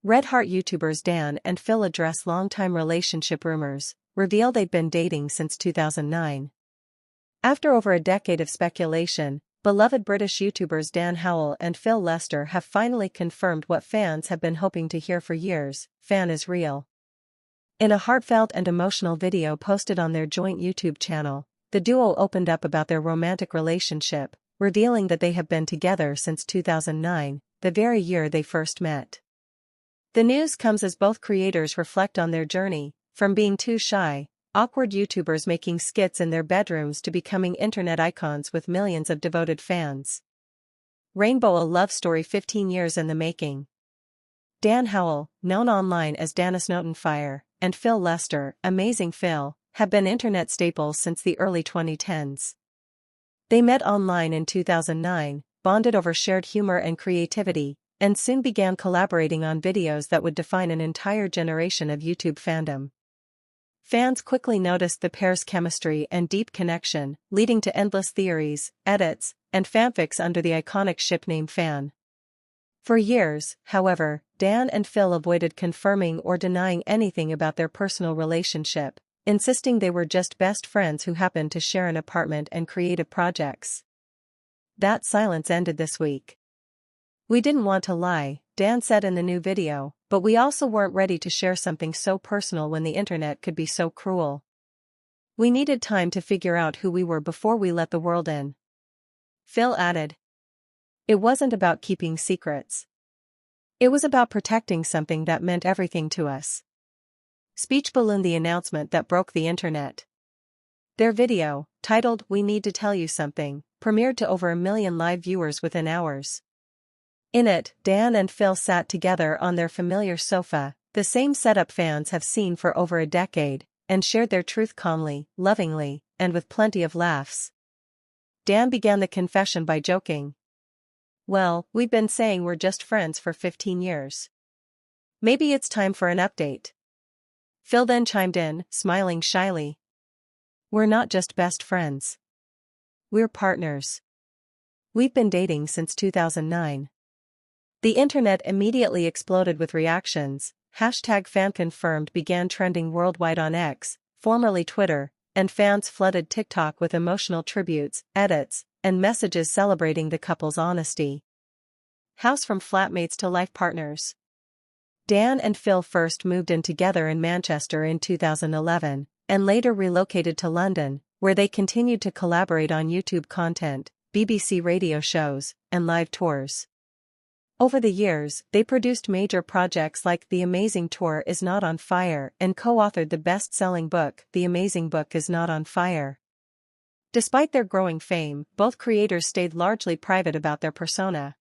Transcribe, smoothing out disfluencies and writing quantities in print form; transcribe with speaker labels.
Speaker 1: Red Heart YouTubers Dan and Phil address longtime relationship rumors, reveal they'd been dating since 2009. After over a decade of speculation, beloved British YouTubers Dan Howell and Phil Lester have finally confirmed what fans have been hoping to hear for years: Phan is real. In a heartfelt and emotional video posted on their joint YouTube channel, the duo opened up about their romantic relationship, revealing that they have been together since 2009, the very year they first met. The news comes as both creators reflect on their journey, from being two shy, awkward YouTubers making skits in their bedrooms to becoming internet icons with millions of devoted fans. Rainbow: a love story 15 years in the making. Dan Howell, known online as Fire, and Phil Lester, Amazing Phil, have been internet staples since the early 2010s. They met online in 2009, bonded over shared humor and creativity, and soon began collaborating on videos that would define an entire generation of YouTube fandom. Fans quickly noticed the pair's chemistry and deep connection, leading to endless theories, edits, and fanfics under the iconic ship name Phan. For years, however, Dan and Phil avoided confirming or denying anything about their personal relationship, insisting they were just best friends who happened to share an apartment and creative projects. That silence ended this week. "We didn't want to lie," Dan said in the new video, "but we also weren't ready to share something so personal when the internet could be so cruel. We needed time to figure out who we were before we let the world in." Phil added, "It wasn't about keeping secrets. It was about protecting something that meant everything to us." Speech ballooned the announcement that broke the internet. Their video, titled "We Need to Tell You Something," premiered to over 1 million live viewers within hours. In it, Dan and Phil sat together on their familiar sofa, the same setup fans have seen for over a decade, and shared their truth calmly, lovingly, and with plenty of laughs. Dan began the confession by joking, "Well, we've been saying we're just friends for 15 years. Maybe it's time for an update." Phil then chimed in, smiling shyly, "We're not just best friends. We're partners. We've been dating since 2009. The internet immediately exploded with reactions. #PhanConfirmed began trending worldwide on X, formerly Twitter, and fans flooded TikTok with emotional tributes, edits, and messages celebrating the couple's honesty. House from flatmates to life partners. Dan and Phil first moved in together in Manchester in 2011, and later relocated to London, where they continued to collaborate on YouTube content, BBC radio shows, and live tours. Over the years, they produced major projects like The Amazing Tour Is Not on Fire and co-authored the best-selling book The Amazing Book Is Not on Fire. Despite their growing fame, both creators stayed largely private about their persona.